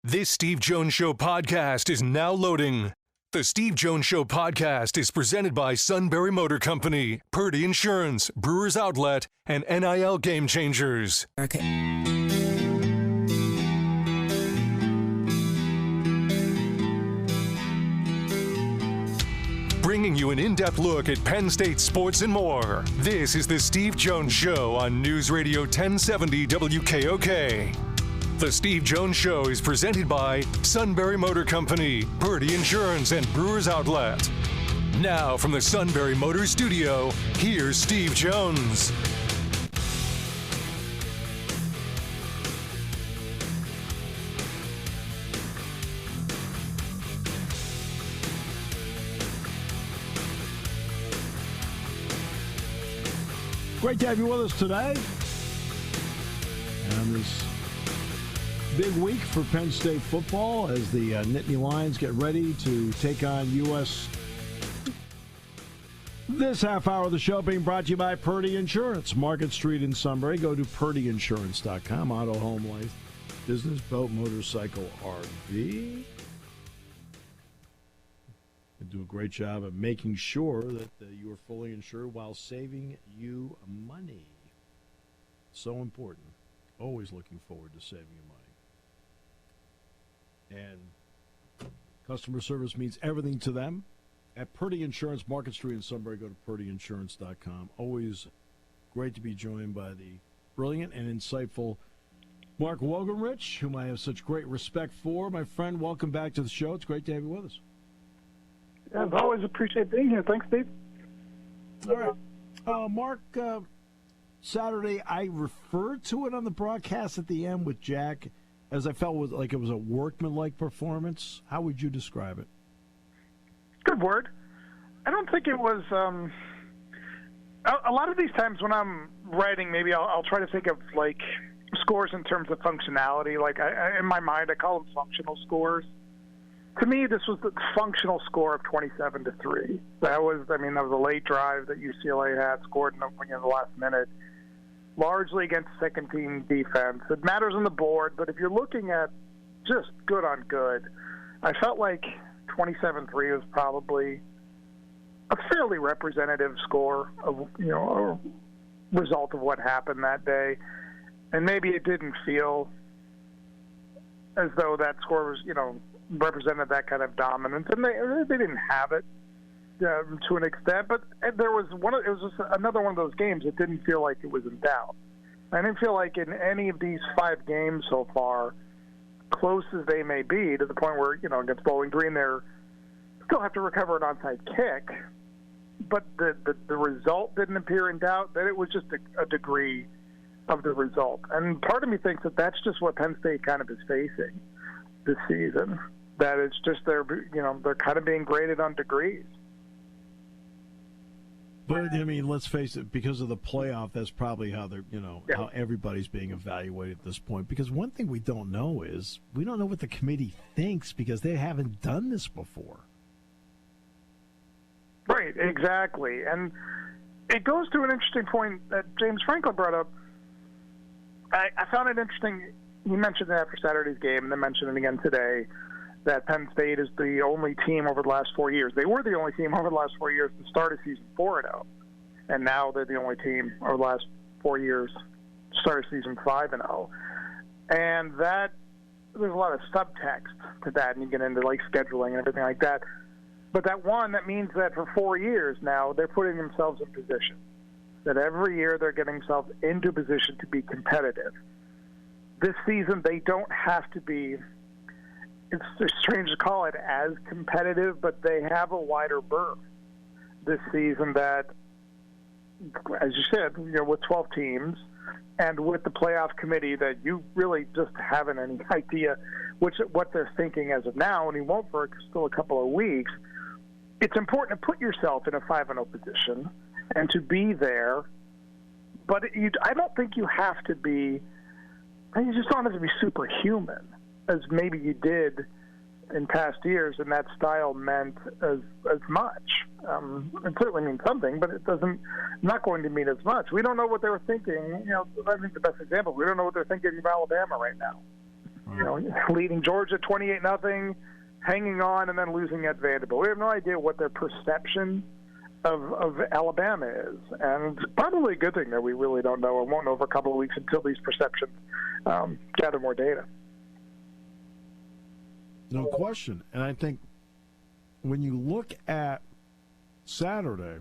This Steve Jones Show podcast is now loading. The Steve Jones Show podcast is presented by Sunbury Motor Company, Purdy Insurance, Brewers Outlet, and NIL Game Changers. Okay. Bringing you an in-depth look at Penn State sports and more. This is the Steve Jones Show on News Radio 1070 WKOK. The Steve Jones Show is presented by Sunbury Motor Company, Purdy Insurance, and Brewers Outlet. Now from the Sunbury Motor Studio, here's Steve Jones. Great to have you with us today. And this big week for Penn State football as the Nittany Lions get ready to take on U.S. This half hour of the show being brought to you by Purdy Insurance, Market Street in Sunbury. Go to purdyinsurance.com. Auto, home, life, business, boat, motorcycle, RV. They do a great job of making sure that you are fully insured while saving you money. So important. Always looking forward to saving you money. And customer service means everything to them. At Purdy Insurance, Market Street in Sunbury, go to purdyinsurance.com. Always great to be joined by the brilliant and insightful Mark Wogenrich, whom I have such great respect for. My friend, welcome back to the show. It's great to have you with us. As always, appreciate being here. Thanks, Steve. All right. Mark, Saturday, I referred to it on the broadcast at the end with Jack as I felt like it was a workmanlike performance. How would you describe it? Good word. I don't think it was a lot of these times when I'm writing, maybe I'll try to think of, like, scores in terms of functionality. Like, in my mind, I call them functional scores. To me, this was the functional score of 27-3. That was a late drive that UCLA had, scored in the last minute, largely against second-team defense. It matters on the board, but if you're looking at just good on good, I felt like 27-3 was probably a fairly representative score of, a result of what happened that day. And maybe it didn't feel as though that score was, represented that kind of dominance, and they didn't have it to an extent. But it was just another one of those games. It didn't feel like it was in doubt. I didn't feel like in any of these 5 games so far, close as they may be, to the point where against Bowling Green, they still have to recover an onside kick, but the result didn't appear in doubt. That it was just a degree of the result, and part of me thinks that that's just what Penn State kind of is facing this season. That it's just they're kind of being graded on degrees. But let's face it, because of the playoff, that's probably how they're how everybody's being evaluated at this point. Because one thing we don't know is we don't know what the committee thinks because they haven't done this before. Right, exactly, and it goes to an interesting point that James Franklin brought up. I found it interesting. He mentioned it after Saturday's game, and then mentioned it again today, that Penn State is the only team over the last 4 years. They were the only team over the llast 4 years to start a season 4-0, and now they're the only team over the last 4 years to start a season 5-0. And that there's a lot of subtext to that, and you get into like scheduling and everything like that. But that means that for 4 years now, they're putting themselves in position. That every year they're getting themselves into position to be competitive. This season, they don't have to be, it's strange to call it as competitive, but they have a wider berth this season that, as you said, with 12 teams and with the playoff committee that you really just haven't any idea what they're thinking as of now, and you won't for still a couple of weeks. It's important to put yourself in a 5-0 position and to be there, but I don't think you have to be. You just don't have to be superhuman, as maybe you did in past years, and that style meant as much. It certainly means something, but it doesn't. Not going to mean as much. We don't know what they were thinking. I think the best example. We don't know what they're thinking of Alabama right now. leading Georgia 28-0, hanging on, and then losing at Vanderbilt. We have no idea what their perception of Alabama is, and it's probably a good thing that we really don't know and won't know for a couple of weeks until these perceptions gather more data. No question. And I think when you look at Saturday,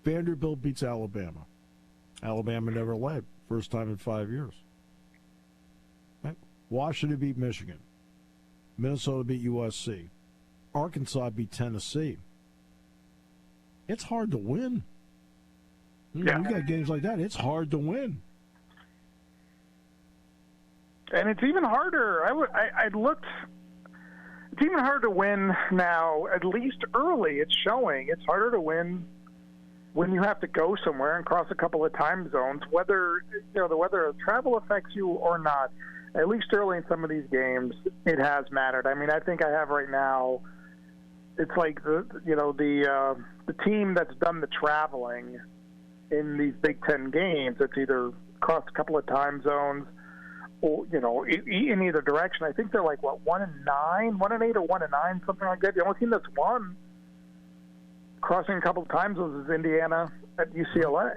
Vanderbilt beats Alabama. Alabama never led, first time in 5 years. Right? Washington beat Michigan. Minnesota beat USC. Arkansas beat Tennessee. It's hard to win. You got games like that. It's hard to win. And it's even harder. I looked. It's even harder to win now. At least early, it's showing. It's harder to win when you have to go somewhere and cross a couple of time zones. Whether whether travel affects you or not, at least early in some of these games, it has mattered. I mean, I think I have right now. It's like the team that's done the traveling in these Big Ten games. It's either crossed a couple of time zones, or in either direction. I think they're like 1-9, 1-8, or 1-9, something like that. The only team that's won crossing a couple of time zones is Indiana at UCLA.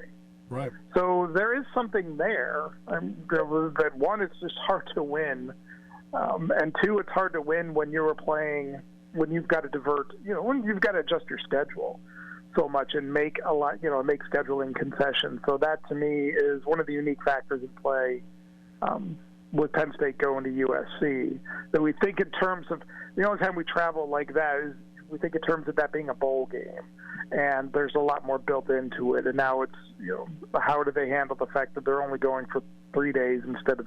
Right. So there is something there. That one, it's just hard to win, and two, it's hard to win when you're playing. When you've got to divert, when you've got to adjust your schedule so much and make a lot, make scheduling concessions. So that to me is one of the unique factors in play with Penn State going to USC. That we think in terms of the only time we travel like that is we think in terms of that being a bowl game, and there's a lot more built into it. And now it's how do they handle the fact that they're only going for 3 days instead of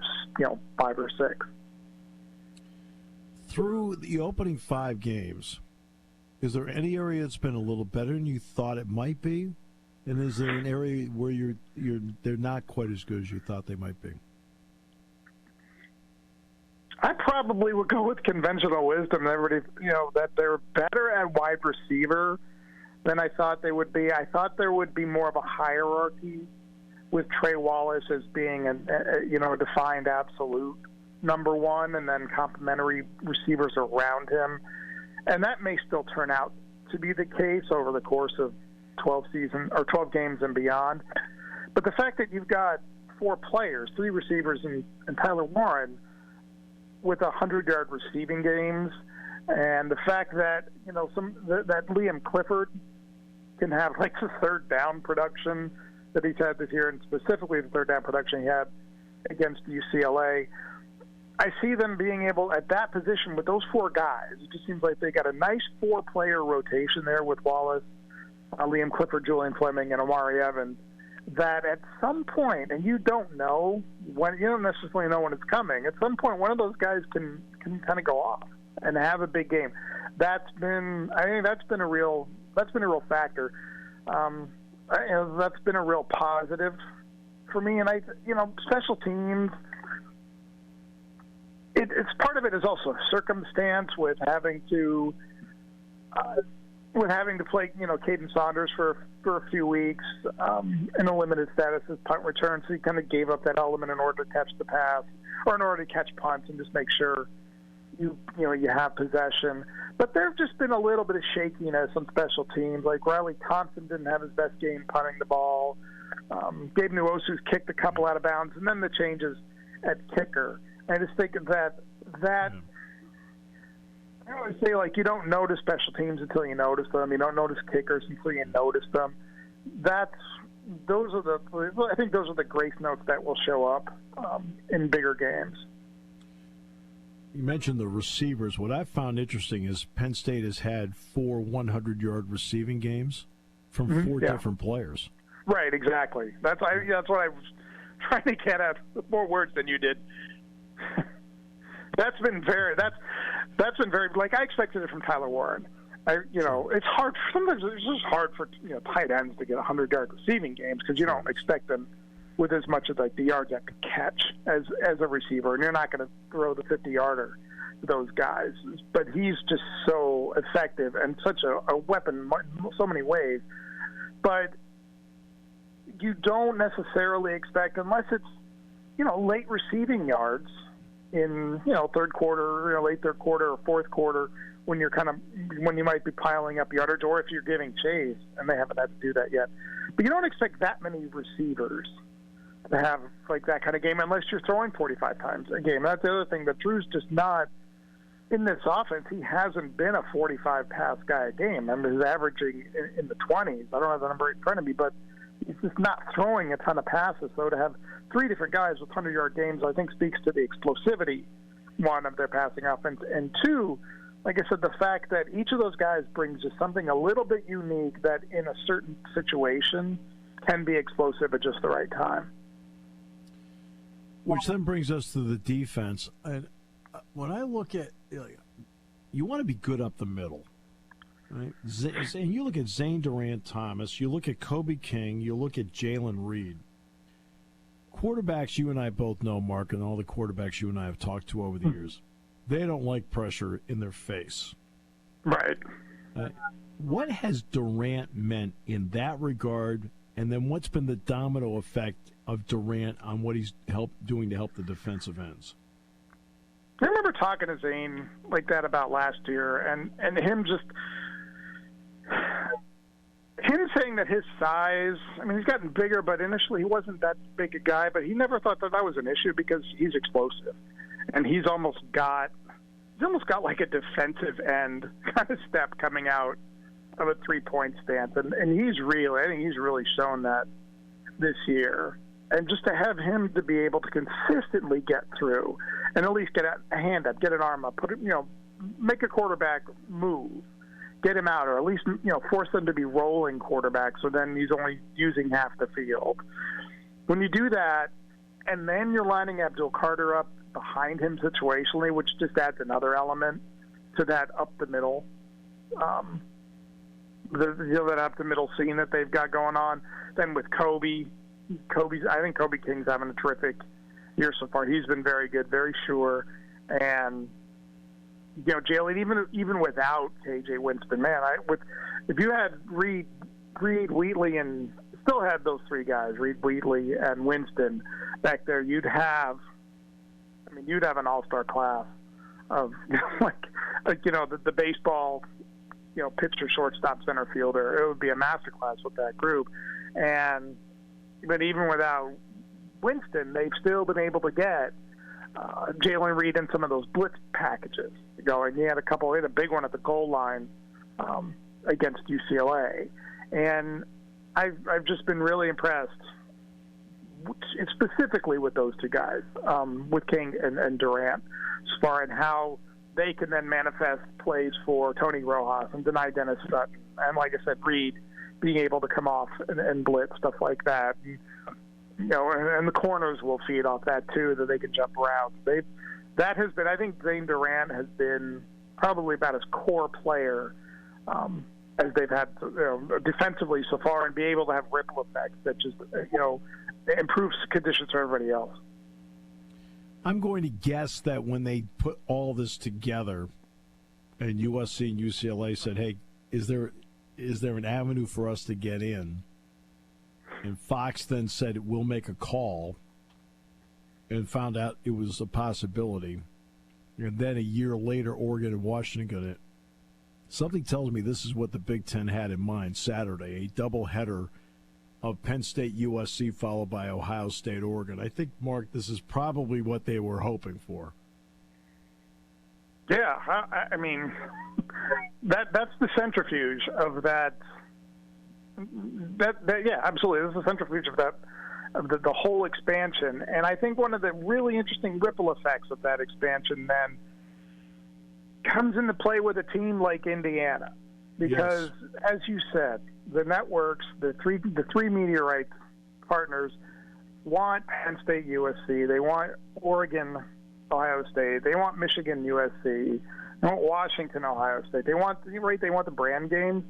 5 or 6. Through the opening 5 games, is there any area that's been a little better than you thought it might be? And is there an area where they're not quite as good as you thought they might be? I probably would go with conventional wisdom. Everybody, that they're better at wide receiver than I thought they would be. I thought there would be more of a hierarchy with Trey Wallace as being a defined absolute number one, and then complementary receivers around him. And that may still turn out to be the case over the course of 12 games and beyond. But the fact that you've got 4 players, 3 receivers and Tyler Warren with 100-yard receiving games, and the fact that that Liam Clifford can have like the third down production that he's had this year, and specifically the third down production he had against UCLA. I see them being able, at that position, with those 4 guys, it just seems like they got a nice 4-player rotation there with Wallace, Liam Clifford, Julian Fleming, and Omari Evans, that at some point, and you don't know when, you don't necessarily know when it's coming, at some point one of those guys can kind of go off and have a big game. I think that's been a real factor. That's been a real positive for me. And special teams, it's part of it is also circumstance with having to play, Caden Saunders for a few weeks in a limited status as punt return. So he kind of gave up that element in order to catch the pass or in order to catch punts and just make sure you have possession. But there have just been a little bit of shakiness on special teams. Like Riley Thompson didn't have his best game punting the ball. Gabe Nwosu's kicked a couple out of bounds, and then the changes at kicker. I just think that I always say, you don't notice special teams until you notice them. You don't notice kickers until you notice them. I think those are the grace notes that will show up in bigger games. You mentioned the receivers. What I found interesting is Penn State has had 4 100-yard receiving games from 4 different players. Right, exactly. That's what I was trying to get at with more words than you did. That's been very like I expected it from Tyler Warren. It's hard. Sometimes it's just hard for tight ends to get 100-yard receiving games because you don't expect them with as much of the yards after catch as a receiver, and you're not going to throw the 50-yarder to those guys. But he's just so effective and such a weapon in so many ways. But you don't necessarily expect, unless it's late receiving yards, in third quarter, late third quarter or fourth quarter when you might be piling up yardage, or if you're giving chase, and they haven't had to do that yet. But you don't expect that many receivers to have like that kind of game unless you're throwing 45 times a game. That's the other thing. That Drew's just not in this offense. He hasn't been a 45 pass guy a game. I mean, he's averaging in the 20s. I don't have the number in front of me, but he's just not throwing a ton of passes. So to have three different guys with 100-yard games, I think speaks to the explosivity, one, of their passing offense, and two, like I said, the fact that each of those guys brings just something a little bit unique that in a certain situation can be explosive at just the right time. Which then brings us to the defense. And when I look at, you want to be good up the middle, right? And you look at Zane Durant Thomas, you look at Kobe King, you look at Jalen Reed. Quarterbacks, you and I both know, Mark, and all the quarterbacks you and I have talked to over the years, they don't like pressure in their face. Right. What has Durant meant in that regard, and then what's been the domino effect of Durant on what he's doing to help the defensive ends? I remember talking to Zane like that about last year, and him saying that his size, I mean, he's gotten bigger, but initially he wasn't that big a guy, but he never thought that was an issue because he's explosive. And he's almost got like a defensive end kind of step coming out of a three-point stance. And I think he's really shown that this year. And just to have him to be able to consistently get through and at least get a hand up, get an arm up, make a quarterback move, get him out, or at least, force them to be rolling quarterbacks so then he's only using half the field. When you do that, and then you're lining Abdul Carter up behind him situationally, which just adds another element to that up the middle, that up the middle scene that they've got going on. Then with I think Kobe King's having a terrific year so far. He's been very good, very sure, and Jalen, even without KJ Winston, man, if you had Reed, Wheatley, and still had those three guys, Reed, Wheatley, and Winston back there, you'd have an all-star class of the baseball, pitcher, shortstop, center fielder. It would be a master class with that group. But even without Winston, they've still been able to get Jalen Reed in some of those blitz packages going. He had a big one at the goal line against UCLA. And I've just been really impressed, specifically with those two guys, with King and Durant, as far as how they can then manifest plays for Tony Rojas and deny Dennis Sutton. And like I said, Reed being able to come off and blitz, stuff like that. And the corners will feed off that too, that they can jump around. That has been, I think Zane Durant has been probably about as core player as they've had defensively so far, and be able to have ripple effects that just improves conditions for everybody else. I'm going to guess that when they put all this together, and USC and UCLA said, "Hey, is there an avenue for us to get in?" And Fox then said, "We'll make a call," and found out it was a possibility. And then a year later, Oregon and Washington got it. Something tells me this is what the Big Ten had in mind Saturday, a doubleheader of Penn State, USC, followed by Ohio State, Oregon. I think, Mark, this is probably what they were hoping for. Yeah, I mean, that's the centrifuge of that. Yeah, absolutely. This is the centrifuge of that, of the whole expansion. And I think one of the really interesting ripple effects of that expansion then comes into play with a team like Indiana, because as you said, the networks, the three media rights partners want Penn State, USC. They want Oregon, Ohio State. They want Michigan, USC. They want Washington, Ohio State. They want the brand games.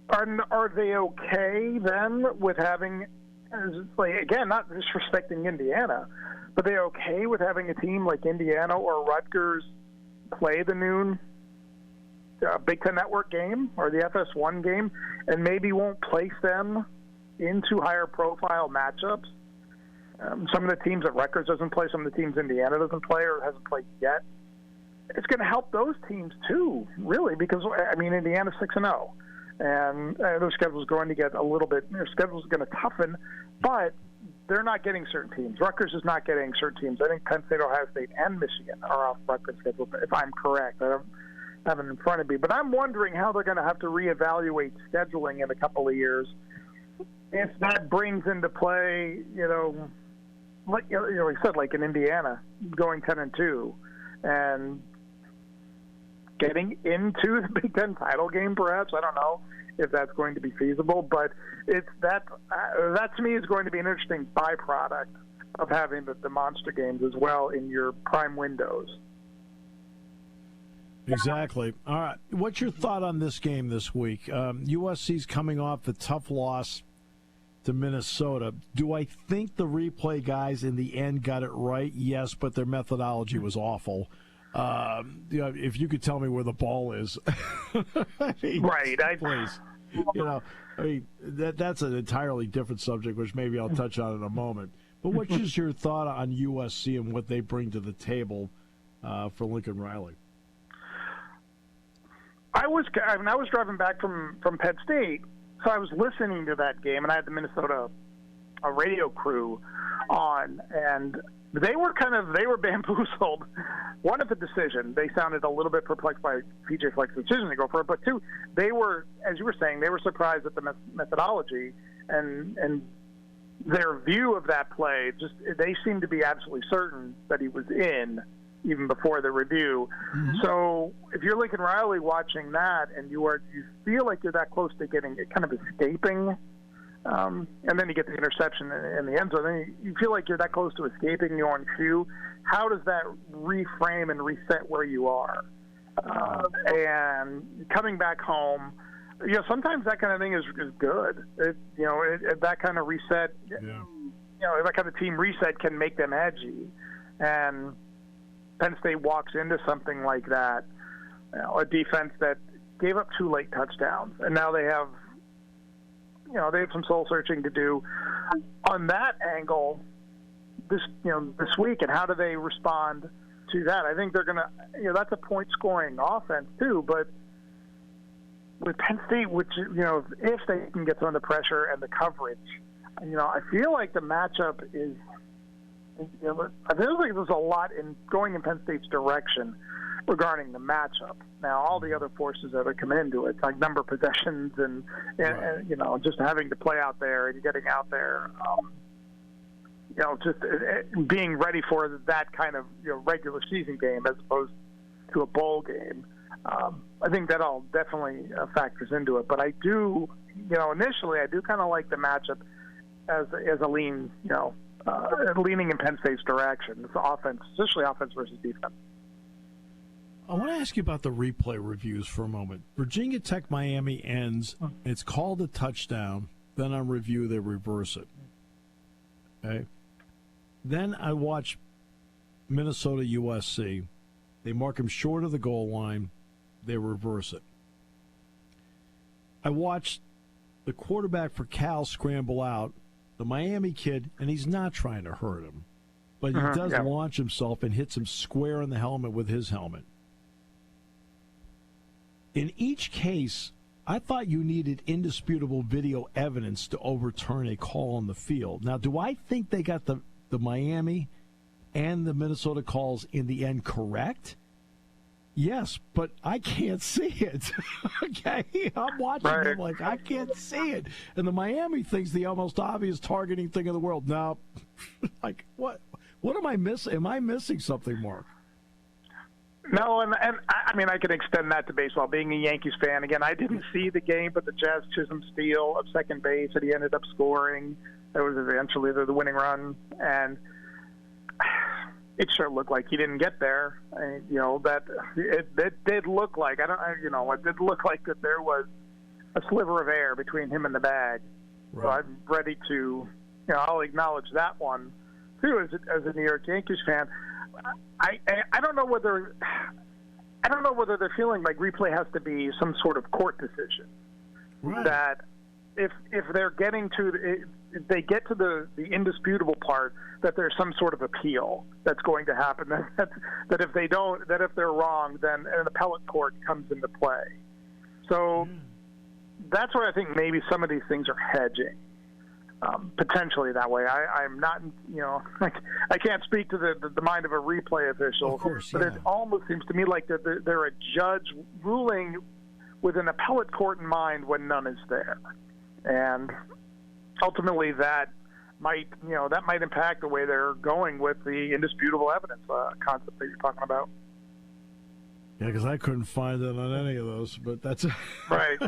Are they okay then with having, again, not disrespecting Indiana, but they okay with having a team like Indiana or Rutgers play the noon Big Ten Network game or the FS1 game, and maybe won't place them into higher profile matchups? some of the teams that Rutgers doesn't play, some of the teams Indiana doesn't play or hasn't played yet. It's going to help those teams too, really, because Indiana's 6-0, and their schedule's going to get a little bit. Their schedule's going to toughen, but they're not getting certain teams. Rutgers is not getting certain teams. I think Penn State, Ohio State, and Michigan are off Rutgers' schedule, if I'm correct. I don't have it in front of me, but I'm wondering how they're going to have to reevaluate scheduling in a couple of years if that brings into play, like we said, like in Indiana, going 10-2, and getting into the Big Ten title game, perhaps. I don't know if that's going to be feasible, but that to me is going to be an interesting byproduct of having the monster games as well in your prime windows. Exactly. All right. What's your thought on this game this week? USC's coming off the tough loss to Minnesota. Do I think the replay guys in the end got it right? Yes, but their methodology was awful. If you could tell me where the ball is. Right. Please. That's an entirely different subject, which maybe I'll touch on in a moment. But what's just your thought on USC and what they bring to the table for Lincoln Riley? I was driving back from Penn State, so I was listening to that game, and I had the Minnesota radio crew on, and they were bamboozled. One, at the decision. They sounded a little bit perplexed by PJ Fleck's decision to go for it, but two, they were, as you were saying, they were surprised at the methodology and their view of that play. Just they seemed to be absolutely certain that he was in even before the review. Mm-hmm. So if you're Lincoln Riley watching that and you feel like you're that close to getting it, kind of escaping, and then you get the interception in the end zone, then you feel like you're that close to escaping your own cue. How does that reframe and reset where you are? And coming back home, sometimes that kind of thing is good. That kind of reset, that kind of team reset can make them edgy. And Penn State walks into something like that, a defense that gave up 2 late touchdowns, and now they have some soul searching to do on that angle this week, and how do they respond to that? I think they're going to, that's a point scoring offense too, but with Penn State, which, if they can get some of the pressure and the coverage, I feel like the matchup is, I feel like there's a lot in going in Penn State's direction regarding the matchup. Now, all the other forces that are coming into it, like number of possessions and just having to play out there and getting out there, just being ready for that kind of regular season game as opposed to a bowl game. I think that all definitely factors into it. But I do, initially, I do kind of like the matchup as a lean, leaning in Penn State's direction. It's offense, especially offense versus defense. I want to ask you about the replay reviews for a moment. Virginia Tech Miami ends. It's called a touchdown. Then on review, they reverse it. Okay. Then I watch Minnesota USC. They mark him short of the goal line. They reverse it. I watched the quarterback for Cal scramble out, the Miami kid, and he's not trying to hurt him, but he does launch himself and hits him square in the helmet with his helmet. In each case, I thought you needed indisputable video evidence to overturn a call on the field. Now, do I think they got the Miami and the Minnesota calls in the end correct? Yes, but I can't see it. Okay, I'm watching them like I can't see it. And the Miami thing's the most obvious targeting thing in the world. Now, like what am I missing? Am I missing something, Mark? No, and I mean, I can extend that to baseball. Being a Yankees fan, again, I didn't see the game, but the Jazz Chisholm steal of second base that he ended up scoring, that was eventually the winning run, and it sure looked like he didn't get there. That it did look like it did look like that there was a sliver of air between him and the bag. Right. So I'm ready to, I'll acknowledge that one too as a New York Yankees fan. I don't know whether they're feeling like replay has to be some sort of court decision. Right. That if they're getting to if they get to the indisputable part, that there's some sort of appeal that's going to happen. That if if they're wrong, then an appellate court comes into play. So that's where I think maybe some of these things are hedging, potentially that way. I'm not, I can't speak to the mind of a replay official, of course, but it almost seems to me like they're a judge ruling with an appellate court in mind when none is there. And ultimately that might impact the way they're going with the indisputable evidence concept that you're talking about. Yeah, because I couldn't find it on any of those, but that's right.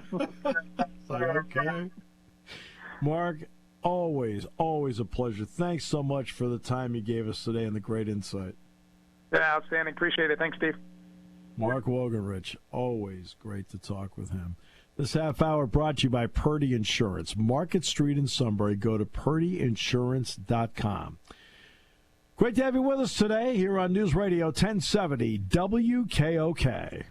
Okay. Mark, always a pleasure. Thanks so much for the time you gave us today and the great insight. Yeah, outstanding. Appreciate it. Thanks, Steve. Mark Wogenrich, always great to talk with him. This half hour brought to you by Purdy Insurance. Market Street in Sunbury. Go to purdyinsurance.com. Great to have you with us today here on News Radio 1070 WKOK.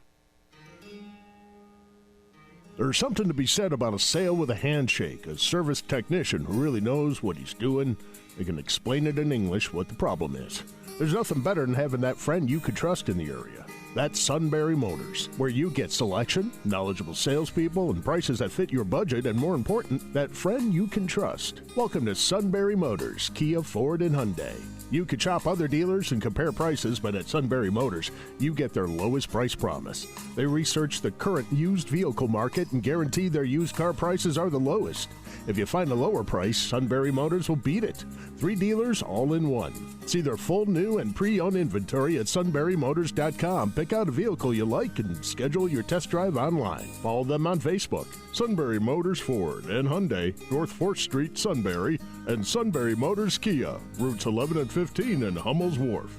There's something to be said about a sale with a handshake, a service technician who really knows what he's doing. They can explain it in English what the problem is. There's nothing better than having that friend you could trust in the area. That's Sunbury Motors, where you get selection, knowledgeable salespeople, and prices that fit your budget, and more important, that friend you can trust. Welcome to Sunbury Motors, Kia, Ford, and Hyundai. You could shop other dealers and compare prices, but at Sunbury Motors, you get their lowest price promise. They research the current used vehicle market and guarantee their used car prices are the lowest. If you find a lower price, Sunbury Motors will beat it. 3 dealers all in one. See their full new and pre-owned inventory at sunburymotors.com. Pick out a vehicle you like and schedule your test drive online. Follow them on Facebook. Sunbury Motors Ford and Hyundai, North 4th Street, Sunbury, and Sunbury Motors Kia, routes 11 and 15 in Hummel's Wharf.